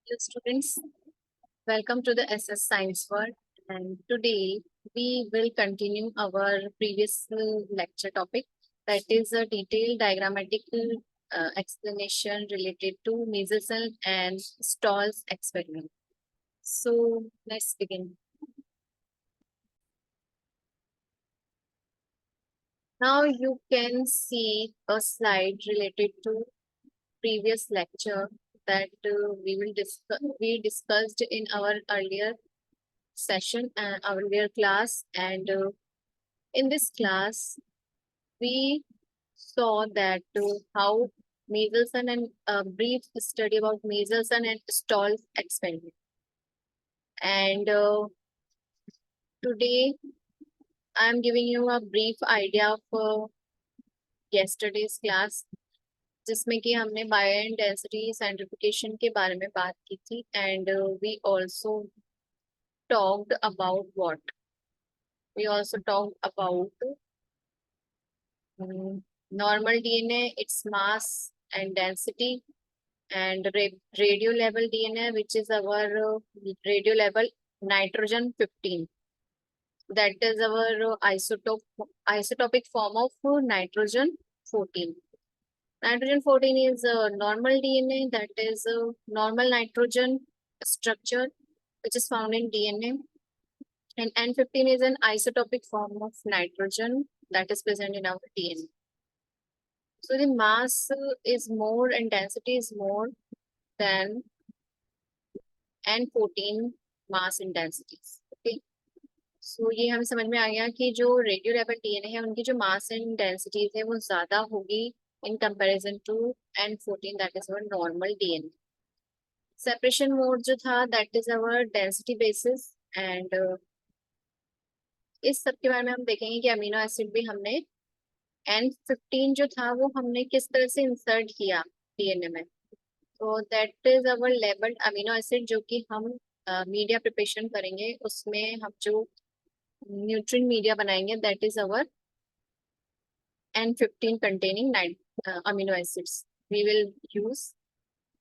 Hello students, welcome to the SS Science World, and today we will continue our previous lecture topic, that is a detailed diagrammatic explanation related to Meselson and Stahl's experiment. So let's begin. Now you can see a slide related to previous lecture that we discussed in our earlier session and our earlier class, and in this class we saw that how Meselson and a brief study about Meselson and Stahl's experiment. And today I'm giving you a brief idea of yesterday's class, जिसमें कि हमने bio and density सेंट्रिफिकेशन के बारे में बात की थी, and we also talked about what we also talked about normal DNA, its mass and density, and radio level DNA, which is our radio level nitrogen 15. That is our isotopic form of nitrogen 14. Nitrogen 14 is normal DNA, that is normal nitrogen structure which is found in DNA. And N15 is an isotopic form of nitrogen that is present in our DNA. So the mass is more and density is more than N14 mass and densities. Okay. So ये हमें समझ में आ गया कि जो radio level DNA है उनकी जो मास एंड डेंसिटीज है वो ज्यादा होगी in comparison to N14, that is our normal DNA. Separation mode जो था, that is our density basis, and इस सब के बारे में हम देखेंगे कि अमीनो एसिड भी हमने N15 जो था वो हमने किस तरह से इंसर्ट किया डीएनए में. तो that is our labelled amino acid जो कि हम मीडिया प्रिपरेशन करेंगे, उसमें हम जो न्यूट्रिएंट मीडिया बनाएंगे that is our N15 containing 9 amino acids we will use.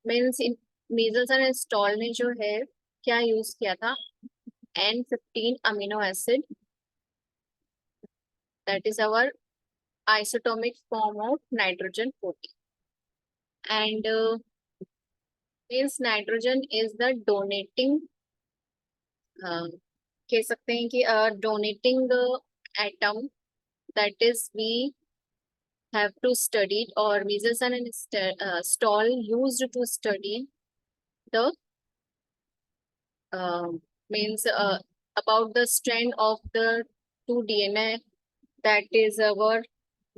Means in Meselson and Stahl ने जो है क्या यूज किया था, N15 amino acid, that is our isotopic form of nitrogen 14. And means nitrogen is the donating, कह सकते हैं कि donating atom that is we have to study, or Meselson and Stahl used to study the means about the strand of the two DNA, that is our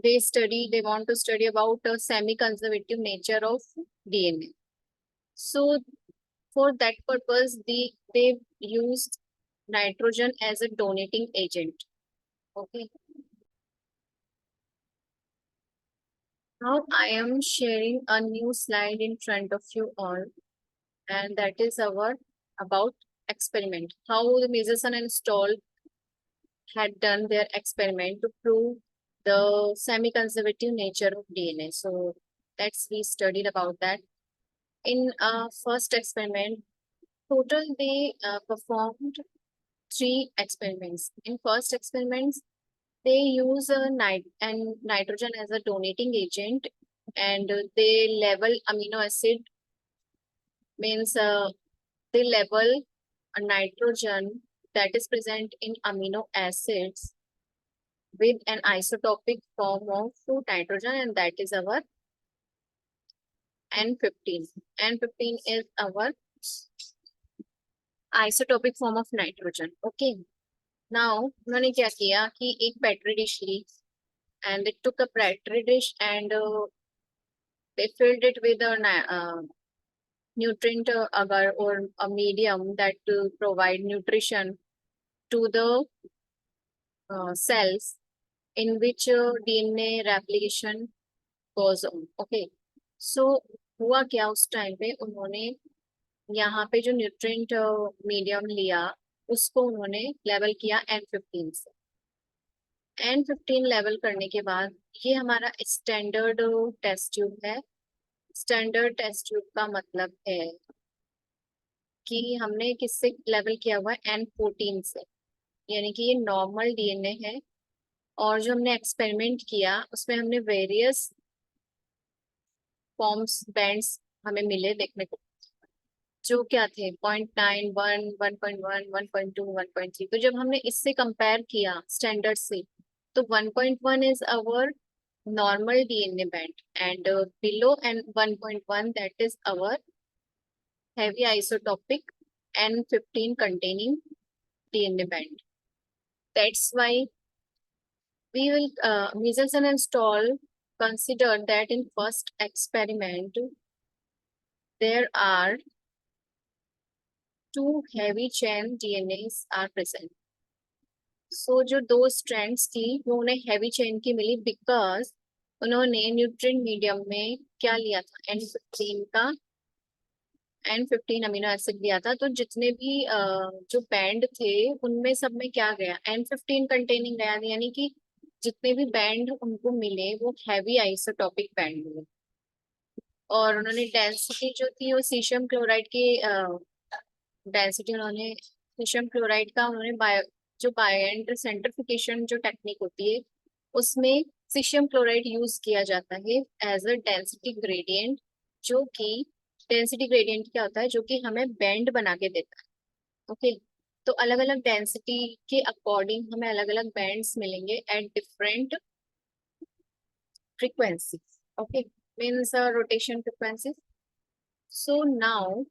they want to study about the semi-conservative nature of DNA. So for that purpose they used nitrogen as a donating agent. Okay. Now I am sharing a new slide in front of you all, and that is our about experiment. How the Meselson and Stahl had done their experiment to prove the semi-conservative nature of DNA. So let's we studied about that. In first experiment, total they performed 3 experiments. In first experiments, they use nitrogen as a donating agent, and they level amino acid, means they level a nitrogen that is present in amino acids with an isotopic form of nitrogen, and that is our N15. N15 is our isotopic form of nitrogen. Okay. Now उन्होंने क्या किया कि एक petri dish ली, and they took a petri dish and they filled it with a nutrient agar or a medium that provide nutrition to the cells in which DNA replication goes on. Okay. So हुआ क्या, उस time पे उन्होंने यहाँ पे जो nutrient medium लिया उसको उन्होंने लेवल किया N15 से. N15 लेवल करने के बाद ये हमारा स्टैंडर्ड टेस्ट ट्यूब है. स्टैंडर्ड टेस्ट ट्यूब का मतलब है कि हमने किससे लेवल किया हुआ है N14 से, यानी कि ये नॉर्मल डीएनए है। और जो हमने एक्सपेरिमेंट किया उसमें हमने वेरियस फॉर्म्स बैंड्स हमें मिले देखने को, जो क्या थे 0.9, 1, 1.1, 1.2, 1.3। तो जब हमने इससे कंपेयर किया स्टैंडर्ड से, तो 1.1 is our normal DNA band, and below and 1.1 that is our heavy isotopic N15 containing DNA band. That's why we will Meselson and Stahl considered that in first experiment there are two heavy chain DNAs are present. So जो दो strands थी वो उन्हें heavy chain की मिली because उन्होंने nutrient medium में क्या लिया था, N15 का N15 अमीनो एसिड लिया था। तो जितने भी जो बैंड थे उनमें सब में क्या गया, N15 कंटेनिंग गया, यानी कि जितने भी बैंड उनको मिले वो हैवी आइसोटॉपिक बैंड मिले। और उन्होंने डेंसिटी जो थी वो सीशियम क्लोराइड की डेंसिटी, उन्होंने सीशियम क्लोराइड का उन्होंने जो बायोएंट सेंट्रिफिकेशन जो टेक्निक होती है उसमें सीशियम क्लोराइड यूज किया जाता है एज अ डेंसिटी ग्रेडियंट। जो कि डेंसिटी ग्रेडियंट क्या होता है, जो कि हमें बैंड बना के देता है। ओके, तो अलग अलग डेंसिटी के अकॉर्डिंग हमें अलग अलग बैंड्स मिलेंगे at different frequency. Okay, means rotation frequency. So now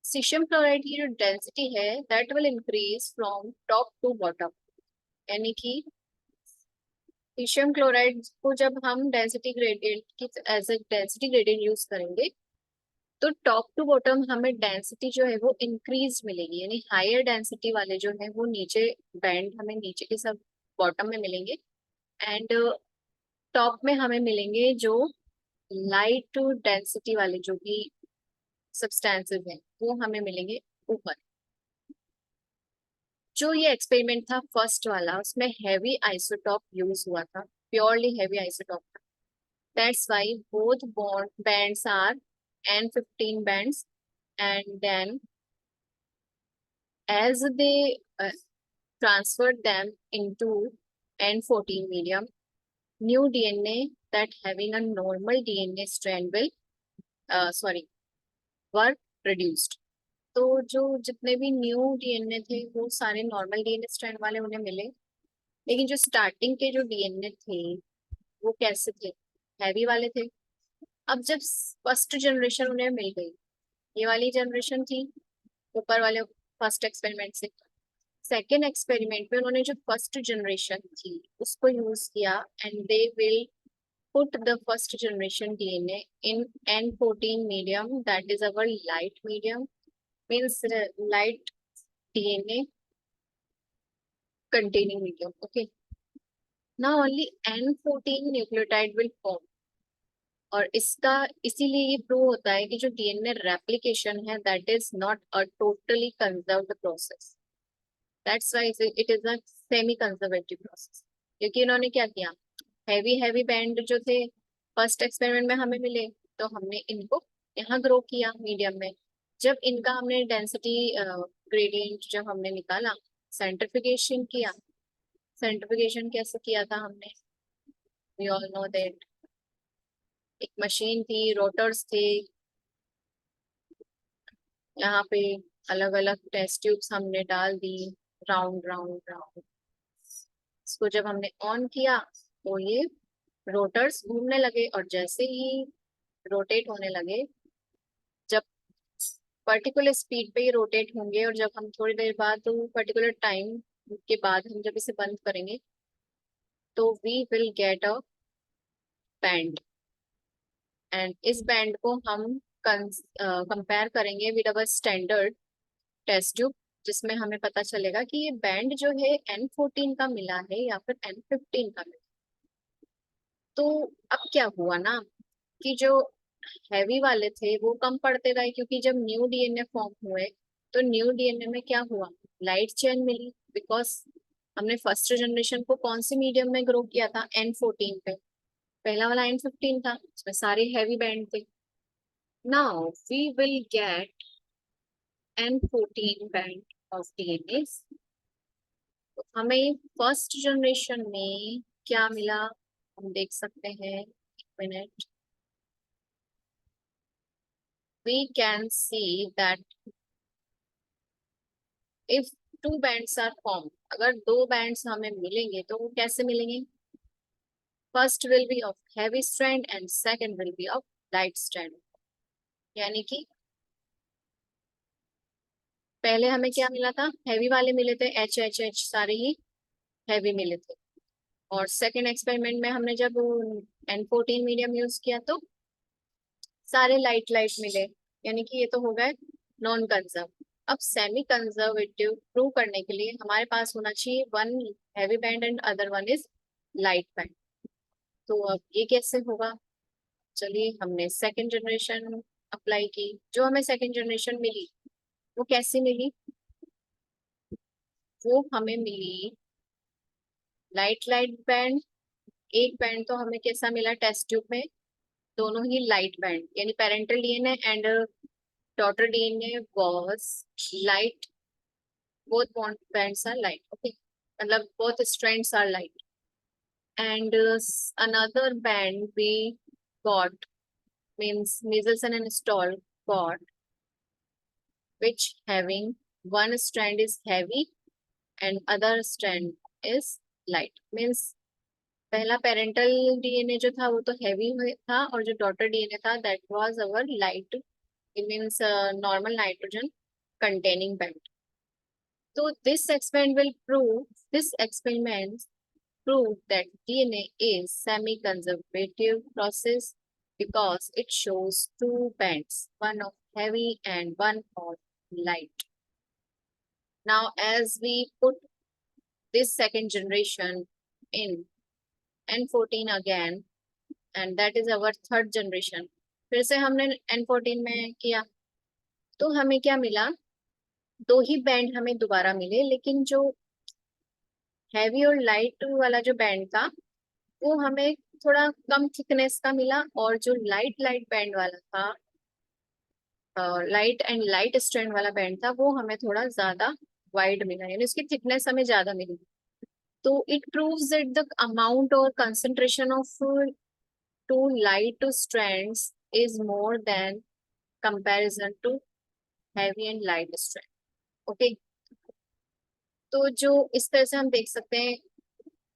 caesium chloride की जो डेंसिटी है that will increase from top to bottom, यानी कि सीशियम क्लोराइड को जब हम डेंसिटी ग्रेडियंट की as a density gradient use करेंगे तो टॉप टू बॉटम हमें डेंसिटी जो है वो इंक्रीज मिलेगी, यानी हायर डेंसिटी वाले जो है वो नीचे बैंड हमें नीचे के सब बॉटम में मिलेंगे, एंड टॉप में हमें मिलेंगे जो लाइट डेंसिटी वाले जो भी सब्सटेंसेस हैं वो हमें मिलेंगे ऊपर। जो ये एक्सपेरिमेंट था फर्स्ट वाला उसमें हैवी आइसोटॉप यूज हुआ था, प्योरली हैवी आइसोटॉप था। That's why both bond bands are N15 bands, and then as they transferred them into N14 medium, new DNA that having a normal DNA strand will were produced। तो जो जितने भी new DNA थे वो सारे normal DNA strand वाले उन्हें मिले, लेकिन जो स्टार्टिंग के जो डीएनए थे वो कैसे थे, हैवी वाले थे। अब जब फर्स्ट जनरेशन उन्हें मिल गई, ये वाली जनरेशन थी ऊपर वाले फर्स्ट एक्सपेरिमेंट से, सेकेंड एक्सपेरिमेंट में उन्होंने जो फर्स्ट जनरेशन थी उसको यूज किया, and they will put the first generation DNA in N14 medium, that is our light medium, means light DNA containing medium. Okay, now only N14 nucleotide will form, और इसका इसीलिए ये prove होता है कि जो डीएनए रेप्लिकेशन है that is not a totally conserved process, that's why it is a semi conservative process. क्योंकि इन्होंने क्या किया, हैवी बैंड जो थे फर्स्ट एक्सपेरिमेंट में हमें मिले तो हमने इनको यहाँ ग्रो किया मीडियम में। जब इनका हमने डेंसिटी ग्रेडियंट जब हमने निकाला, सेंट्रिफिकेशन किया। सेंट्रिफिकेशन कैसे किया था हमने, वी ऑल नो दैट एक मशीन थी, रोटर्स थे, यहाँ पे अलग अलग टेस्ट ट्यूब्स हमने डाल दी, राउंड राउंड राउंड। इसको जब हमने ऑन किया तो ये रोटर्स घूमने लगे, और जैसे ही रोटेट होने लगे, जब पर्टिकुलर स्पीड पे ये रोटेट होंगे, और जब हम थोड़ी देर बाद तो पर्टिकुलर टाइम के बाद हम जब इसे बंद करेंगे तो we will get a band, and इस बैंड को हम कंपेयर करेंगे with our standard test tube, जिसमें हमें पता चलेगा कि ये बैंड जो है N14 का मिला है या फिर N15 का मिला। तो अब क्या हुआ ना कि जो हैवी वाले थे वो कम पड़ते गए, क्योंकि जब न्यू डीएनए फॉर्म हुए तो न्यू डीएनए में क्या हुआ, लाइट चेन मिली, बिकॉज हमने फर्स्ट जनरेशन को कौन से मीडियम में ग्रो किया था, N14 पे, पहला वाला N15 था, उसमें सारे हैवी बैंड थे। Now we will get N14 band of DNA. तो हमें फर्स्ट जनरेशन में क्या मिला, हम देख सकते हैं, एक minute. We can see that if two bands are formed, अगर दो बैंड्स हमें मिलेंगे तो वो कैसे मिलेंगे? First will be of heavy strand and second will be of light strand. यानी कि पहले हमें क्या मिला था, हैवी वाले मिले थे, एच एच एच सारे ही हैवी मिले थे। और सेकंड एक्सपेरिमेंट में हमने जब N14 मीडियम यूज किया तो सारे लाइट लाइट मिले, यानी कि ये तो हो गए नॉन कंजर्व। अब सेमी कंजर्वेटिव प्रूव करने के लिए हमारे पास होना चाहिए one heavy band and other one is light band. तो अब ये कैसे होगा? चलिए, हमने सेकंड जनरेशन अप्लाई की। जो हमें सेकंड जनरेशन मिली वो कैसी मिली? वो हमें मिली लाइट लाइट बैंड। एक बैंड तो हमें कैसा मिला टेस्ट ट्यूब में, दोनों ही लाइट बैंड, यानी parental DNA and daughter DNA was light, both bond bands are light, okay, मतलब both strands are light. And another band we got, means Meselson and Stahl got, which having one strand is heavy and other strand is light, means पहला parental DNA जो था वो तो heavy था, और जो daughter DNA था that was our light, it means normal nitrogen containing band. So this experiment prove that DNA is semi-conservative process because it shows two bands, one of heavy and one of light. Now, as we put this second generation in N14 again, and that is our third generation, फिर से हमने N14 में किया तो हमें क्या मिला? दो ही बैंड हमें दोबारा मिले, लेकिन जो हैवी और लाइट वाला जो बैंड था वो हमें थोड़ा कम थिकनेस का मिला, और जो लाइट लाइट बैंड वाला था, लाइट एंड लाइट स्ट्रैंड वाला बैंड था, वो हमें थोड़ा ज्यादा वाइड मिला, यानी उसकी थिकनेस हमें ज्यादा मिली। तो it proves that the amount और concentration of two light strands is more than comparison to heavy and light strand, okay. तो जो इस तरह से हम देख सकते हैं,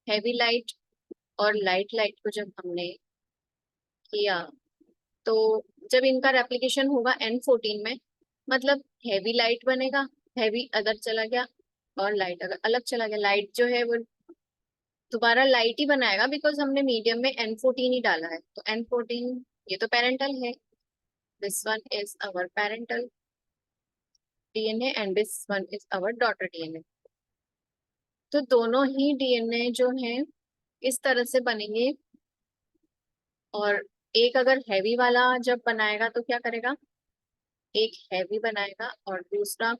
हैवी लाइट और लाइट लाइट को जब हमने किया तो जब इनका रेप्लिकेशन होगा N14 में, मतलब हैवी लाइट बनेगा, हैवी अदर चला गया, और लाइट अगर अलग चला गया, लाइट जो है वो दोबारा लाइट ही बनाएगा, बिकॉज हमने मीडियम में N14 ही डाला है। तो N14 ये तो पेरेंटल है, this one is our parental DNA and this one is our daughter DNA. तो दोनों ही डीएनए जो है इस तरह से बनेंगे, और एक अगर हैवी वाला जब बनाएगा तो क्या करेगा, एक हैवी बनाएगा, और दूसरा,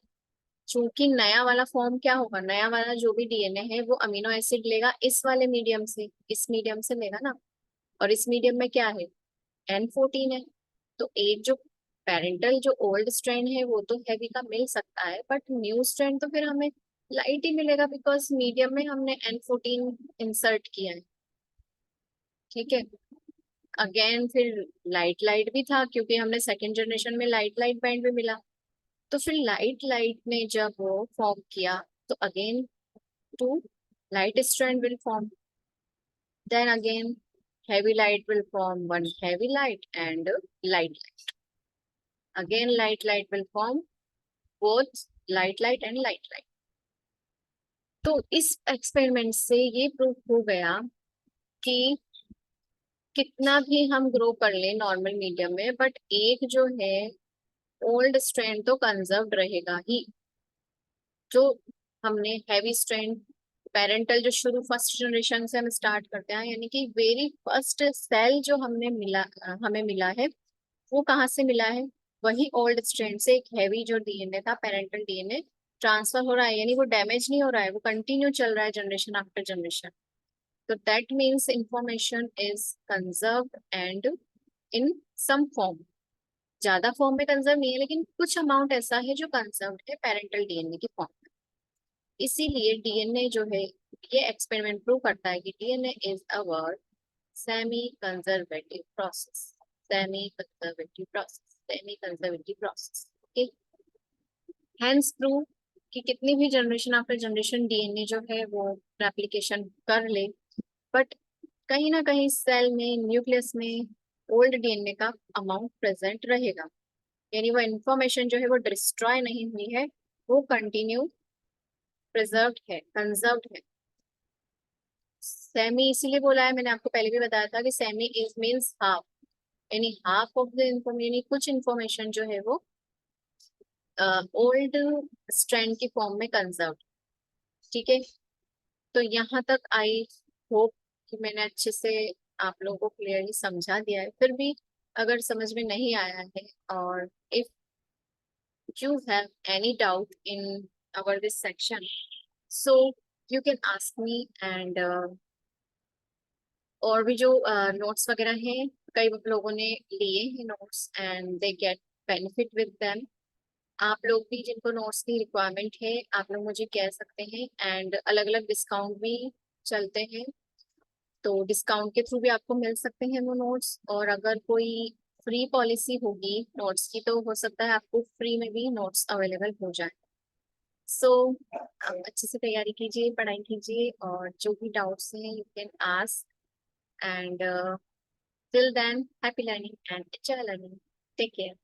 चूंकि नया वाला फॉर्म क्या होगा, नया वाला जो भी डीएनए है वो अमीनो एसिड लेगा इस वाले मीडियम से, इस मीडियम से लेगा ना, और इस मीडियम में क्या है, N14 है। तो एक जो पेरेंटल जो ओल्ड स्ट्रैंड है वो तो हैवी का मिल सकता है, बट न्यू स्ट्रैंड तो फिर हमें लाइट ही मिलेगा, बिकॉज मीडियम में हमने N14 इंसर्ट किया है, ठीक है। अगेन फिर लाइट लाइट भी था, क्योंकि हमने सेकेंड जनरेशन में लाइट लाइट बैंड भी मिला। तो फिर लाइट लाइट ने जब वो फॉर्म किया तो again two light strand will form, then again heavy light will form one heavy light and light light, again light light will form both light light and light light। तो इस experiment से ये proof हो गया कि कितना भी हम ग्रो कर ले नॉर्मल मीडियम में, बट एक जो है ओल्ड स्ट्रैंड तो कंजर्व रहेगा ही। जो हमने हैवी स्ट्रैंड पेरेंटल जो शुरू फर्स्ट जनरेशन से हम स्टार्ट करते हैं, यानी कि वेरी फर्स्ट सेल जो हमें मिला है वो कहाँ से मिला है, वही ओल्ड स्ट्रैंड से एक हैवी जो डीएनए था पेरेंटल डीएनए ट्रांसफर हो रहा है, यानी वो डैमेज नहीं हो रहा है, वो कंटिन्यू चल रहा है जनरेशन आफ्टर जनरेशन। तो that means information is conserved and in some form. ज्यादा फॉर्म में कंजर्व नहीं है, लेकिन कुछ अमाउंट ऐसा है जो कंजर्व है पेरेंटल डीएनए की फॉर्म में। इसीलिए डीएनए जो है, ये एक्सपेरिमेंट प्रूव करता है कि DNA is our semi conservative process, semi conservative process, semi conservative process. Okay, hence prove कि कितनी भी जनरेशन आफ्टर जनरेशन डीएनए जो है वो रेप्लिकेशन कर ले, बट कहीं ना कहीं सेल में, न्यूक्लियस में ओल्ड डीएनए का अमाउंट प्रेजेंट रहेगा, यानी वो इंफॉर्मेशन जो है वो डिस्ट्रॉय नहीं हुई है, वो कंटिन्यू प्रिजर्व्ड है, कंजर्व्ड है। सेमी इसीलिए बोला है, मैंने आपको पहले भी बताया था कि सेमी इज मीन्स हाफ, यानी हाफ ऑफ द इंफॉर्मेशन, कुछ इंफॉर्मेशन जो है वो ओल्ड स्ट्रैंड की फॉर्म में कंजर्व। ठीक है, तो यहाँ तक आई होप कि मैंने अच्छे से आप लोगों को क्लियरली समझा दिया है। फिर भी अगर समझ में नहीं आया है, और if you have any doubt in our this section, so you can ask me, and और भी जो नोट्स वगैरह हैं, कई लोगों ने लिए हैं notes and they get benefit with them. आप लोग भी जिनको नोट्स की रिक्वायरमेंट है, आप लोग मुझे कह सकते हैं, एंड अलग अलग डिस्काउंट भी चलते हैं, तो डिस्काउंट के थ्रू भी आपको मिल सकते हैं वो नोट्स। और अगर कोई फ्री पॉलिसी होगी नोट्स की, तो हो सकता है आपको फ्री में भी नोट्स अवेलेबल हो जाए। सो अच्छे से तैयारी कीजिए, पढ़ाई कीजिए, और जो भी डाउट्स हैं you can ask, and till then, happy learning and enjoy learning. Take care.